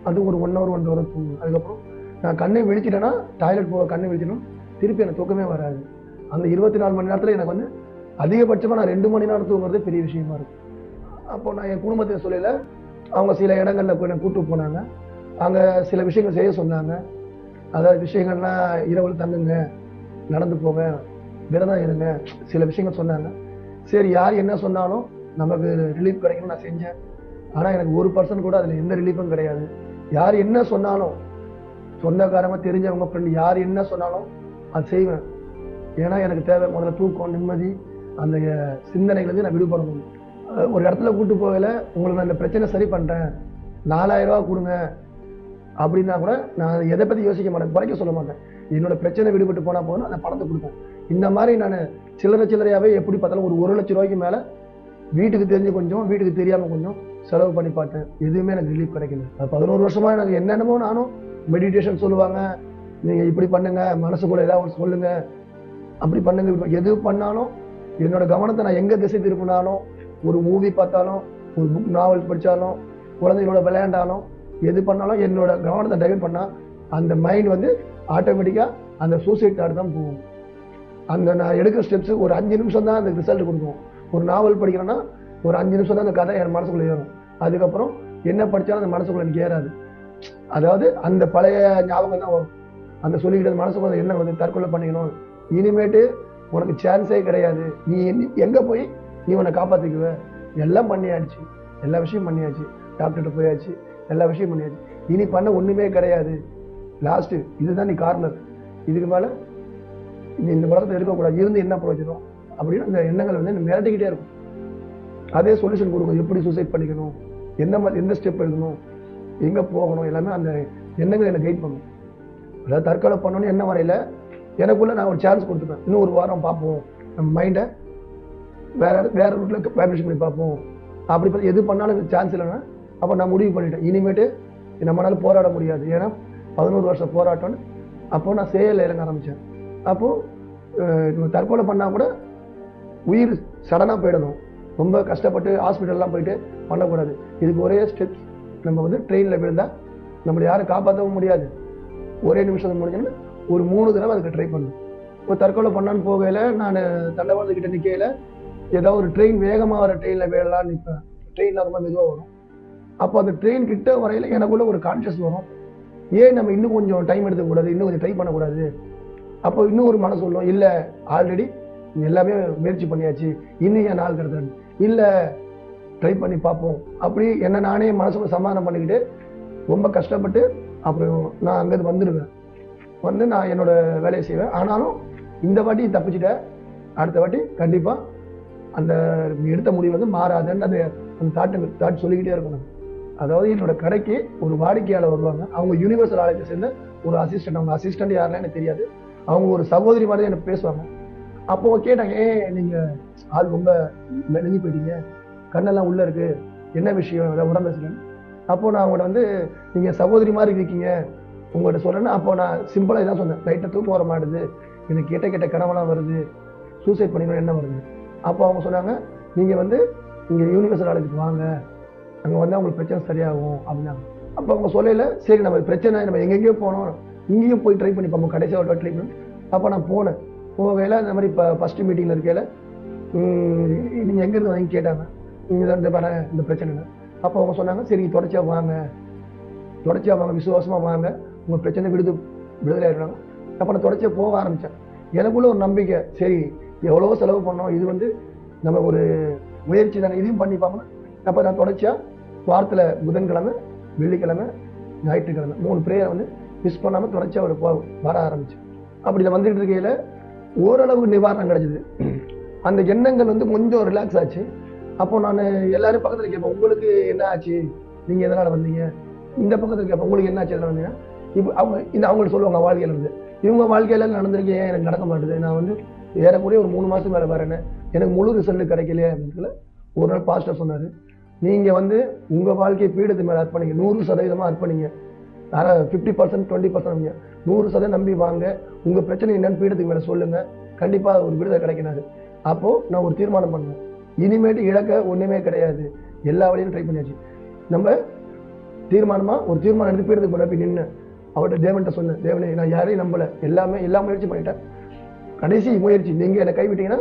அதுவும் ஒரு 1 hour 1 hour தூங்குவேன். அதுக்கப்புறம் நான் கண்ணை விழிச்சிட்டேன்னா, டாய்லெட் போக கண்ணை விழிச்சிட்டோம், திருப்பி எனக்கு தூக்கமே வராது. அந்த 24 மணி நேரத்தில் எனக்கு அதிகபட்சமாக நான் 2 மணி நேரம் தூங்குறது பெரிய விஷயமா இருக்கும். அப்போ நான் என் குடும்பத்தை சொல்லல, அவங்க சில இடங்களில் போய் என்னை கூப்பிட்டு போனாங்க. அங்கே சில விஷயங்கள் செய்ய சொன்னாங்க. அதாவது விஷயங்கள்லாம் இரவில் தங்குங்க, நடந்து போங்க, விரதம் இருங்க, சில விஷயங்கள் சொன்னாங்க. சரி, யார் என்ன சொன்னாலும் நமக்கு ரிலீஃப் கிடைக்கணும்னு நான் செஞ்சேன். ஆனால் எனக்கு 1% கூட அதில் எந்த ரிலீஃபும் கிடையாது. யார் என்ன சொன்னாலும், சொந்தக்காரங்க, தெரிஞ்சவங்க, ஃப்ரெண்டு, யார் என்ன சொன்னாலும் அது செய்வேன். ஏன்னா எனக்கு தேவை முதல்ல தூக்கம், நிம்மதி, அந்த சிந்தனைகளுக்கு நான் விடுபடணும். ஒரு இடத்துல கூப்பிட்டு போகல, உங்களுக்கு நான் இந்த பிரச்சனை சரி பண்ணுறேன், 4000 ரூபா கொடுங்க அப்படின்னா கூட நான் எதை பற்றி யோசிக்க மாட்டேன், குறைக்க சொல்ல மாட்டேன். என்னோட பிரச்சனை விடுபட்டு போனால் போதும், அந்த பணத்தை கொடுப்பேன். இந்த மாதிரி நான் சில்லறையாகவே எப்படி பார்த்தாலும் ஒரு 1 லட்சம் ரூபாய்க்கு மேலே வீட்டுக்கு தெரிஞ்சு கொஞ்சம், வீட்டுக்கு தெரியாமல் கொஞ்சம் செலவு பண்ணி பார்த்தேன். எதுவுமே எனக்கு ரிலீஃப் கிடைக்கல. அது 11 வருஷமா எனக்கு என்னென்னமோ நானும் மெடிடேஷன் சொல்லுவாங்க, நீங்கள் இப்படி பண்ணுங்க, மனசுக்குள்ள ஏதாவது ஒன்று சொல்லுங்க, அப்படி பண்ணுங்க, எது பண்ணாலும் என்னோட கவனத்தை நான் எங்கே திசை திருப்பினாலும், ஒரு மூவி பார்த்தாலும், ஒரு புக் நாவல் படித்தாலும், குழந்தைகளோட விளையாண்டாலும், எது பண்ணாலும் என்னோட கவனத்தை டைவர்ட் பண்ணால் அந்த மைண்ட் வந்து ஆட்டோமேட்டிக்காக அந்த சூசைட் தாட் தான் போகும். அந்த நான் எடுக்கிற ஸ்டெப்ஸு ஒரு 5 நிமிஷம் தான் அந்த ரிசல்ட் கொடுக்கும். ஒரு நாவல் படிக்கிறேன்னா ஒரு 5 நிமிஷம் தான் அந்த கதை என் மனசுக்குள்ளே ஏறும். அதுக்கப்புறம் என்ன படித்தாலும் அந்த மனசுக்குள்ளே எனக்கு ஏறாது. அதாவது அந்த பழைய ஞாபகம் தான் வரும். அந்த சொல்லிக்கிட்ட மனசுக்குள்ள என்ன வந்து தற்கொலை பண்ணிக்கணும், இனிமேட்டு உனக்கு சான்ஸே கிடையாது, நீ எங்கே போய் நீ உன்னை காப்பாற்றிக்குவ, எல்லாம் பண்ணியாச்சு, எல்லா விஷயம் பண்ணியாச்சு, டாக்டர்கிட்ட போயாச்சு, எல்லா விஷயம் பண்ணியாச்சு, இனி பண்ண ஒன்றுமே கிடையாது, லாஸ்ட்டு இதுதான் நீ கார்னர், இதுக்கு மேலே நீ இந்த உலகத்தை இருக்கக்கூடாது, இருந்து என்ன பிரயோஜனம் அப்படின்னு அந்த எண்ணங்கள் வந்து மிரட்டிக்கிட்டே இருக்கும். அதே சொல்யூஷன் கொடுக்கும், எப்படி சூசைட் பண்ணிக்கணும், எந்த ஸ்டெப் எடுக்கணும், எங்கே போகணும், எல்லாமே அந்த எண்ணங்கள் என்னை கைட் பண்ணும். அதாவது தற்கொலை பண்ணணும்னு என்ன வரையில எனக்குள்ளே நான் ஒரு சான்ஸ் கொடுத்துப்பேன். இன்னும் ஒரு வாரம் பார்ப்போம், நம்ம மைண்டை வேற ரூட்டில் வைப்ரேஷன் பண்ணி பார்ப்போம். அப்படி பார்த்து எது பண்ணாலும் எனக்கு சான்ஸ் இல்லைன்னா அப்போ நான் முடிவு பண்ணிட்டேன், இனிமேட்டு நம்மளால போராட முடியாது. ஏன்னா 11 வருஷம் போராட்டம்னு அப்போது நான் செயலில் இறங்க ஆரம்பித்தேன். அப்போது தற்கொலை பண்ணால் கூட உயிர் சடனாக போயிடணும், ரொம்ப கஷ்டப்பட்டு ஹாஸ்பிட்டல்லாம் போயிட்டு பண்ணக்கூடாது. இதுக்கு ஒரே ஸ்டெப்ஸ், நம்ம வந்து ட்ரெயினில் விழுந்தால் நம்மளை யாரும் காப்பாற்றவும் முடியாது, ஒரே நிமிஷம் முடிஞ்சோன்னு ஒரு 3 தடவை அதுக்கு ட்ரை பண்ணணும். இப்போ தற்கொலை பண்ணான்னு போகையில் நான் தண்டவாளத்துக்கிட்ட நிற்கையில் ஏதாவது ஒரு ட்ரெயின் வேகமாக வர ட்ரெயினில் விழலான்னு நிற்பேன். ட்ரெயினில் ரொம்ப மெதுவாக வரும். அப்போ அந்த ட்ரெயின் கிட்ட வரையில் எனக்குள்ள ஒரு கான்ஷியஸ் வரும், ஏன் நம்ம இன்னும் கொஞ்சம் டைம் எடுத்துக்கூடாது, இன்னும் கொஞ்சம் ட்ரை பண்ணக்கூடாது. அப்போ இன்னும் ஒரு மனசு சொல்லும், இல்லை ஆல்ரெடி எல்லாமே முயற்சி பண்ணியாச்சு, இன்னும் என் நாள் கிடையாது, இல்லை ட்ரை பண்ணி பார்ப்போம். அப்படி என்ன நானே மனசுக்குள்ள சமாதானம் பண்ணிக்கிட்டு ரொம்ப கஷ்டப்பட்டு அப்புறம் நான் அங்கேருந்து வந்துடுவேன். வந்து நான் என்னோட வேலையை செய்வேன். ஆனாலும் இந்த வாட்டி தப்பிச்சுட்டேன், அடுத்த வாட்டி கண்டிப்பாக அந்த எடுத்த முடிவு வந்து மாறாதுன்னு அந்த தாட் சொல்லிக்கிட்டே இருக்கணும். அதாவது என்னோட கடைக்கு ஒரு வாடிக்கையாளர் வருவாங்க, அவங்க யூனிவர்சல் நாலேஜை சேர்ந்த ஒரு அசிஸ்டன்ட். அவங்க அசிஸ்டன்ட் யாருன்னு எனக்கு தெரியாது, அவங்க ஒரு சகோதரி மாதிரி எனக்கு பேசுவாங்க. அப்போ கேட்டாங்க, நீங்கள் ஆள் ரொம்ப நெஞ்சு போயிட்டீங்க, கண்ணெல்லாம் உள்ளே இருக்குது, என்ன விஷயம், ஏதாவது உடம்பு பேசுகிறேன். அப்போது நான் அவங்கள்ட்ட வந்து நீங்கள் சகோதரி மாதிரி இருக்கீங்க உங்கள்கிட்ட சொல்கிறேன்னா, அப்போ நான் சிம்பிளாக இதான் சொன்னேன், லைட்டாக தூக்கம் வர மாட்டுது, எனக்கு கெட்ட கனவெல்லாம் வருது, சூசைட் பண்ணிக்கணும் என்ன வருது. அப்போ அவங்க சொன்னாங்க, நீங்கள் வந்து இங்கே யூனிவர்சல் நாலேஜுக்கு வாங்க, அங்கே வந்து அவங்களுக்கு பிரச்சனை சரியாகும் அப்படின்னாங்க. அப்போ அவங்க சொல்லல, சரி நம்ம பிரச்சனை நம்ம எங்கெங்கேயோ போனோம், இங்கேயும் போய் ட்ரை பண்ணி பார்ப்போம், கடைசியாக ஒரு ட்ரை பண்ணி. அப்போ நான் போனேன். போகையில் இந்த மாதிரி இப்போ ஃபஸ்ட்டு மீட்டிங்கில் இருக்கையில் நீங்கள் எங்கேருந்து வாங்கி கேட்டாங்க, நீங்கள் தான் இந்த பிரச்சனை. அப்போ அவங்க சொன்னாங்க, சரி தொடர்ச்சியாக வாங்க, விசுவாசமாக வாங்க, உங்கள் பிரச்சனை விடுதலை ஆகிடுவாங்க. அப்போ நான் தொடர்ச்சியாக போக ஆரம்பித்தேன். எனக்குள்ள ஒரு நம்பிக்கை, சரி எவ்வளவோ செலவு பண்ணோம், இது வந்து நம்ம ஒரு முயற்சி தானே, இதையும் பண்ணி பார்க்கணும். அப்போ நான் தொடர்ச்சியாக வாரத்தில் புதன்கிழமை, வெள்ளிக்கிழமை, ஞாயிற்றுக்கிழமை 3 ப்ரேயரை வந்து மிஸ் பண்ணாமல் தொடர்ச்சியாக வர ஆரம்பித்தேன். அப்படி நான் வந்துட்டு இருக்கையில் ஓரளவு நிவாரணம் கிடைச்சிது. அந்த எண்ணங்கள் வந்து கொஞ்சம் ரிலாக்ஸ் ஆச்சு. அப்போ நான் எல்லாரும் பக்கத்தில் கேட்பேன், உங்களுக்கு என்ன ஆச்சு, நீங்கள் எதனால் வந்தீங்க, இந்த பக்கத்தில் கேட்பேன், உங்களுக்கு என்ன ஆச்சு எதனால் வந்தீங்க. இப்போ அவங்களுக்கு சொல்லுவாங்க வாழ்க்கையில் இருந்து, இவங்க வாழ்க்கையில நடந்திருக்கேன், எனக்கு நடக்க மாட்டுது, நான் வந்து ஏறக்கூடிய ஒரு 3 மாதம் மேலே வரேன்னு எனக்கு முழு ரிசல்ட் கிடைக்கலையே அப்படின்னு ஒரு நாள் பாஸ்டர் சொன்னார், நீங்கள் வந்து உங்கள் வாழ்க்கையை பீடத்து மேலே அர்ப்பணிங்க, 100% அர்ப்பணிங்க, 50% 20% 100% நம்பி வாங்க, உங்கள் பிரச்சனை என்னன்னு பீடத்துக்கு மேலே சொல்லுங்கள், கண்டிப்பாக ஒரு விடுதலை கிடைக்கினாரு. அப்போது நான் ஒரு தீர்மானம் பண்ணேன், இனிமேட்டு இழக்க ஒன்றுமே கிடையாது, எல்லா வழியும் ட்ரை பண்ணியாச்சு. நம்ம ஒரு தீர்மானம் எடுத்து பீடத்துக்கு போய் போய் நின்று அவர்கிட்ட தேவன்கிட்ட சொன்னேன், தேவனே நான் யாரையும் நம்பலை, எல்லா முயற்சி பண்ணிட்டேன், கடைசி முயற்சி நீங்கள் என்னை கைவிட்டீங்கன்னா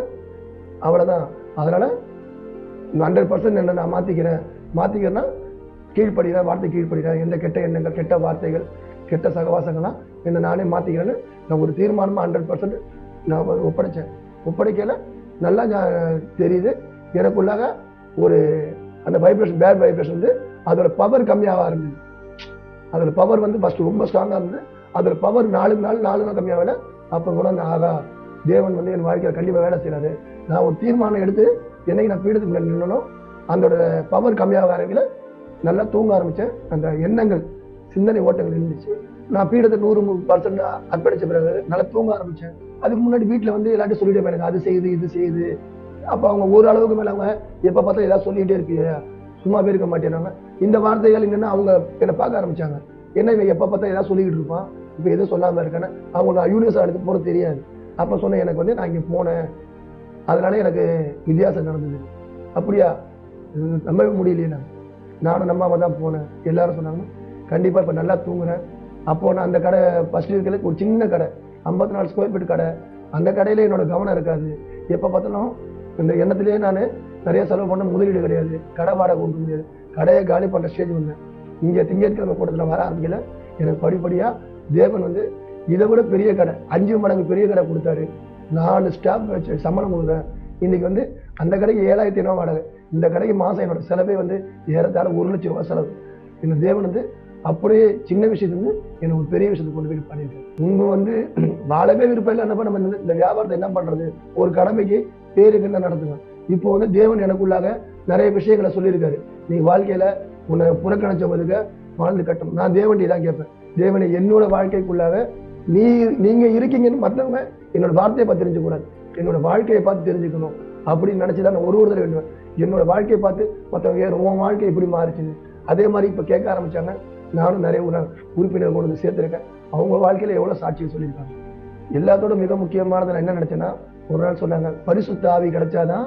அவ்வளோதான், அதனால் 100% என்ன நான் மாற்றிக்கிறேன்னா கீழ்ப்படுகிறேன், வார்த்தை கீழ்ப்படுகிறேன், எந்த கெட்ட எண்ணங்கள், கெட்ட வார்த்தைகள், கெட்ட சகவாசங்கள்லாம் என்னை நானே மாற்றிக்கிறேன்னு நான் ஒரு தீர்மானமாக 100% நான் ஒப்படைக்கல. நல்லா தெரியுது, எனக்குள்ளாக ஒரு அந்த வைப்ரேஷன், பேட் வைப்ரேஷன் வந்து அதோட பவர் கம்மியாக ஆரம்பிச்சு. அதோட பவர் வந்து ஃபஸ்ட்டு ரொம்ப ஸ்ட்ராங்காக இருந்தது, அதோட பவர் நாளுக்கு நாள் கம்மியாகல. அப்போ கூட அந்த ஆகா தேவன் வந்து என் வாழ்க்கையில் கண்டிப்பாக வேலை செய்கிறாரு, நான் ஒரு தீர்மானம் எடுத்து என்னைக்கு நான் பீடத்துக்கு மேலே நின்னனும் அதோட பவர் கம்மியாக ஆரம்பிக்கல. நல்லா தூங்க ஆரம்பித்தேன், அந்த எண்ணங்கள் சிந்தனை ஓட்டங்கள் இருந்துச்சு. நான் பீடத்தை 100% அர்ப்பணித்த பிறகு நல்லா தூங்க ஆரம்பித்தேன். அதுக்கு முன்னாடி வீட்டில் வந்து எல்லாத்தையும் சொல்லிட்டே எனக்கு அது செய்யுது இது செய்யுது அப்போ அவங்க ஒரு அளவுக்கு மேலே அவங்க எப்போ பார்த்தா ஏதாவது சொல்லிக்கிட்டே இருப்பீங்க, சும்மாவே இருக்க மாட்டேனாங்க. இந்த வார்த்தைகள் என்னன்னா அவங்க என்னை பார்க்க ஆரம்பிச்சாங்க. என்ன இவன் எப்போ பார்த்தா ஏதாவது சொல்லிக்கிட்டு இருப்பான், இப்போ எதுவும் சொல்லாமல் இருக்கேன்னு. அவங்க யூனிவர்ஸ் அடுத்து போகிறது தெரியாது. அப்போ சொன்னேன், எனக்கு வந்து நான் இங்கே போனேன், அதனால எனக்கு வித்தியாசம் நடந்தது. அப்படியா, நம்பவே முடியலையே. நானும் நம்பாம தான் போனேன். எல்லாரும் சொன்னாங்க கண்டிப்பாக இப்போ நல்லா தூங்குறேன். அப்போது நான் அந்த கடை ஃபஸ்ட் இருக்கிறதுக்கு ஒரு சின்ன கடை, 54 ஸ்கொயர் ஃபீட் கடை. அந்த கடையில் என்னோட கவனம் இருக்காது. எப்போ பார்த்தாலும் இந்த எண்ணத்துலேயே நான் நிறைய செலவு பண்ண, முதலீடு கிடையாது, கடை வாடகை கொடுக்க முடியாது, கடையை காலி பண்ணுற ஸ்டேஜ் வந்தேன். இங்கே திங்கட்கிழமை கூட்டத்தில் வர ஆரம்பிக்கல. எனக்கு படிப்படியாக தேவன் வந்து இதை விட பெரிய கடை, 5 மடங்கு பெரிய கடை கொடுத்தாரு. 4 ஸ்டாஃப் வச்சு சம்பளம் கொடுக்குறேன். இன்னைக்கு வந்து அந்த கடைக்கு 7,500 வாடகை. இந்த கடைக்கு மாதம் என்னோட செலவே வந்து ஏறத்தாழ 1 லட்சம் ரூபாய் செலவு. இந்த தேவன் வந்து அப்படியே சின்ன விஷயத்துலேருந்து எனக்கு ஒரு பெரிய விஷயத்தை கொண்டு போய் பண்ணியிருக்கேன். உங்க வந்து வாழவே விருப்பம் இல்லை, என்ன நம்ம இந்த வியாபாரத்தை என்ன பண்றது, ஒரு கடமைக்கு பேருக்கு என்ன நடத்துவேன். இப்போ வந்து தேவன் எனக்குள்ளாக நிறைய விஷயங்களை சொல்லியிருக்காரு. நீ வாழ்க்கையில உன்னை புறக்கணிச்சவங்களுக்கு வாழ்ந்து கட்டும். நான் தேவன்டி தான் கேட்பேன், தேவனை என்னோட வாழ்க்கைக்குள்ளாக நீங்க இருக்கீங்கன்னு மற்றவங்க என்னோட வார்த்தையை பார்த்து தெரிஞ்சுக்கூடாது, என்னோட வாழ்க்கையை பார்த்து தெரிஞ்சுக்கணும் அப்படின்னு நினைச்சுதான் நான் ஒரு தடவை வேண்டுவேன். என்னோட வாழ்க்கையை பார்த்து மற்றவங்க உன் வாழ்க்கை எப்படி மாறிச்சுன்னு அதே மாதிரி இப்போ கேட்க ஆரம்பிச்சாங்க. நானும் நிறைய உறுப்பினர் கொண்டு வந்து சேர்த்துருக்கேன். அவங்க வாழ்க்கையில எவ்வளவு சாட்சியை சொல்லியிருக்காங்க. எல்லாத்தோட மிக முக்கியமானது நான் என்ன நினைச்சேன்னா, ஒரு நாள் சொன்னாங்க, பரிசுத்த ஆவி கிடைச்சாதான்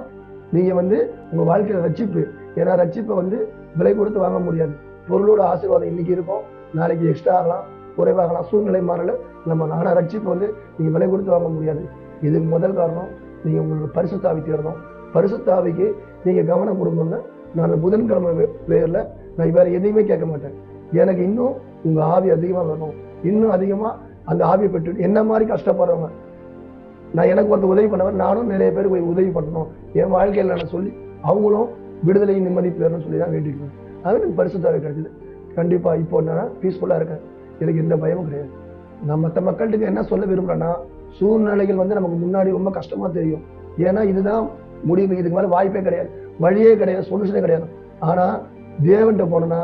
நீங்க வந்து உங்க வாழ்க்கையில ரட்சிப்பு. ஏன்னா ரட்சிப்பை வந்து விலை கொடுத்து வாங்க முடியாது. பொருளோட ஆசீர்வாதம் இன்னைக்கு இருக்கும், நாளைக்கு எக்ஸ்ட்ரா ஆகலாம், குறைவாகலாம், சூழ்நிலை மாறல நம்ம. ஆனா ரட்சிப்பை வந்து நீங்க விலை கொடுத்து வாங்க முடியாது. இதுக்கு முதல் காரணம் நீங்க உங்களோட பரிசுத்த ஆவி தேடணும். பரிசுத்த ஆவிக்கு நீங்க கவனம் கொடுக்கணும்னா, நான் புதன்கிழமை பேர்ல நான் வேற எதையுமே கேட்க மாட்டேன். எனக்கு இன்னும் உங்க ஆவி அதிகமா வரணும், இன்னும் அதிகமா அந்த ஆவியை பெற்று என்ன மாதிரி கஷ்டப்படுறவங்க, நான் எனக்கு ஒருத்தர் உதவி பண்ணவன், நானும் நிறைய பேருக்கு போய் உதவி பண்ணணும் என் வாழ்க்கையில் நான் சொல்லி அவங்களும் விடுதலை நிம்மதி பெறணும்னு சொல்லி தான் வேண்டிக்கிறேன். அது எனக்கு பரிசுத்த ஆவி கிடைச்சது. கண்டிப்பா இப்போ நான் பீஸ்ஃபுல்லா இருக்கேன், எனக்கு எந்த பயமும் கிடையாது. நான் மற்ற மக்கள்கிட்ட என்ன சொல்ல விரும்புறேன்னா, சூழ்நிலைகள் வந்து நமக்கு முன்னாடி ரொம்ப கஷ்டமா தெரியும். ஏன்னா இதுதான் முடிவு, இதுக்கு மேலே வாய்ப்பே கிடையாது, வழியே கிடையாது, சொல்யூஷனே கிடையாது. ஆனா தேவன்கிட்ட போனோம்னா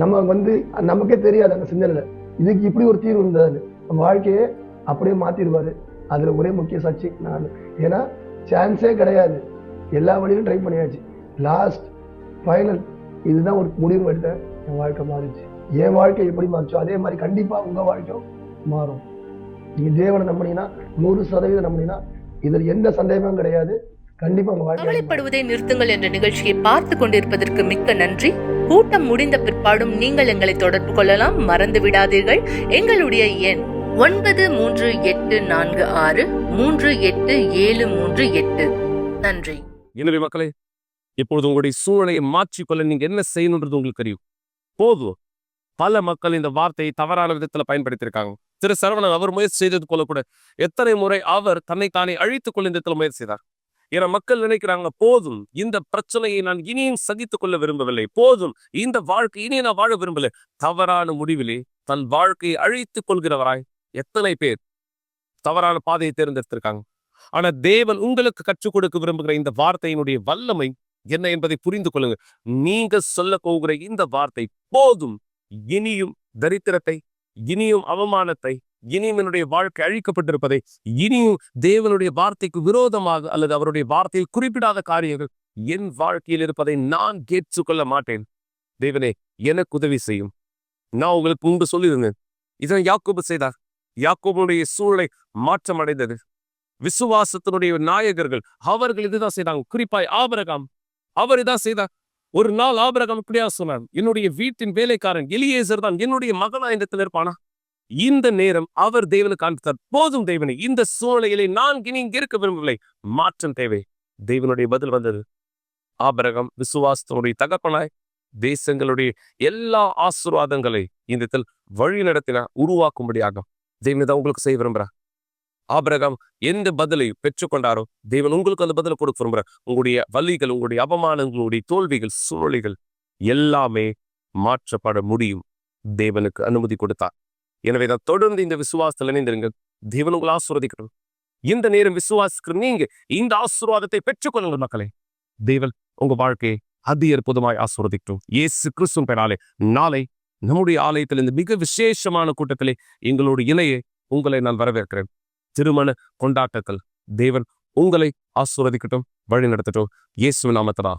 நம்ம வந்து நமக்கே தெரியாது அந்த சிந்தனையில இதுக்கு இப்படி ஒரு தீர்வு இருந்தது, நம்ம வாழ்க்கையே அப்படியே மாத்திடுவாரு. அதுல ஒரே முக்கிய சாட்சி நான். ஏன்னா சான்ஸே கிடையாது, எல்லா வழியிலும் ட்ரை பண்ணியாச்சு, லாஸ்ட் ஃபைனல் இதுதான் ஒரு முடிவு எடுத்தேன். என் வாழ்க்கை மாறிச்சு. என் வாழ்க்கை எப்படி மாறிச்சோ அதே மாதிரி கண்டிப்பா உங்க வாழ்க்கையும் மாறும். நீங்க தேவனை நம்பினீங்கன்னா 100% நம்பினீங்கன்னா இதுல எந்த சந்தேகமும் கிடையாது. கண்டிப்பா உங்க வாழ்க்கை. கவலைப்படுவதை நிறுத்துங்கள் என்ற நிகழ்ச்சியை பார்த்து கொண்டிருப்பதற்கு மிக்க நன்றி. கூட்டம் முடிந்த பிற்பாடும் நீங்கள் எங்களை தொடர்பு கொள்ளலாம். மறந்து விடாதீர்கள், எங்களுடைய எண் 9346387738. நன்றி. எனவே மக்களே, இப்பொழுது உங்களுடைய சூழலை மாற்றிக்கொள்ள நீங்க என்ன செய்யணுன்றது உங்களுக்கு தெரியும். போதும், பல மக்கள் இந்த வார்த்தையை தவறான விதத்துல பயன்படுத்தியிருக்காங்க. திரு சரவணன் அவர் முயற்சி செய்தது போல கூட எத்தனை முறை அவர் தன்னைத்தானே அழித்துக் கொள்ள இந்த இடத்துல முயற்சி செய்தார். ஏன்னா மக்கள் நினைக்கிறாங்க, போதும், இந்த பிரச்சனையை நான் இனியும் சகித்துக் கொள்ள விரும்பவில்லை, போதும், இந்த வாழ்க்கை இனி நான் வாழ விரும்பல. தவறான முடிவிலே தன் வாழ்க்கையை அழித்துக் கொள்கிறவராய் எத்தனை பேர் தவறான பாதையை தேர்ந்தெடுத்திருக்காங்க. ஆனா தேவன் உங்களுக்கு கற்றுக் கொடுக்க விரும்புகிற இந்த வார்த்தையினுடைய வல்லமை என்ன என்பதை புரிந்து கொள்ளுங்க. நீங்க சொல்ல போகிற இந்த வார்த்தை, போதும், இனியும் தரித்திரத்தை, இனியும் அவமானத்தை, இனியும் என்னுடைய வாழ்க்கை அழிக்கப்பட்டிருப்பதை, இனியும் தேவனுடைய வார்த்தைக்கு விரோதமாக அல்லது அவருடைய வார்த்தையில் குறிப்பிடாத காரியங்கள் என் வாழ்க்கையில் இருப்பதை நான் ஏற்றுக்கொள்ள மாட்டேன். தேவனே எனக்கு உதவி செய்யும். நான் உங்களுக்கு முன்பு சொல்லியிருந்தேன், இதனை யாக்கோபு செய்தார். யாக்கோபுடைய சூழலை மாற்றம் அடைந்தது. விசுவாசத்தினுடைய நாயகர்கள் அவர்கள் இதுதான் செய்தாங்க. குறிப்பாய் ஆபிரகாம், அவர் இதான் செய்தார். ஒரு நாள் ஆபிரகாம் இப்படியா சொன்னார், என்னுடைய வீட்டின் வேலைக்காரன் எலியேசர் தான் என்னுடைய மகனா இந்த இருப்பானா. இந்த நேரம் அவர் தேவனுக்கு காண்பித்தார், போதும் தேவனே, இந்த சூழ்நிலையிலே நான் இனி இங்க இருக்க விரும்பவில்லை, மாற்றம் தேவை. தேவனுடைய பதில் வந்தது. ஆபிரகாம் விசுவாசத்தினுடைய தகப்பனாய் தேசங்களுடைய எல்லா ஆசீர்வாதங்களை இந்த வழி நடத்தின உருவாக்கும்படியாக தேவன் தான் உங்களுக்கு செய்ய விரும்புகிறார். ஆபிரகாம் எந்த பதிலை பெற்றுக்கொண்டாரோ தேவன் உங்களுக்கு அந்த பதிலை கொடுக்க விரும்புகிறார். உங்களுடைய வலிகள், உங்களுடைய அவமானங்கள், உங்களுடைய தோல்விகள், சூழ்நிலைகள் எல்லாமே மாற்றப்பட முடியும். தேவனுக்கு அனுமதி கொடுத்தார். எனவே தான் தொடர்ந்து இந்த விசுவாசத்தில் இணைந்திருங்க. தேவன் உங்களை ஆசீர்வதிக்கணும். இந்த நேரம் விசுவாசிக்கிற நீங்க இந்த ஆசீர்வாதத்தை பெற்றுக்கொள்ளுங்கள் மக்களே. தேவன் உங்க வாழ்க்கையை அதி அற்புதமாய் ஆசீர்வதிக்கட்டும். இயேசு கிறிஸ்துவின் பெயராலே நாளை நம்முடைய ஆலயத்தில் இந்த மிக விசேஷமான கூட்டத்திலே எங்களோட இணையை உங்களை நான் வரவேற்கிறேன். திருமண கொண்டாட்டத்தில் தேவன் உங்களை ஆசீர்வதிக்கட்டும். வழி நடத்தட்டும். இயேசு நாமத்தினா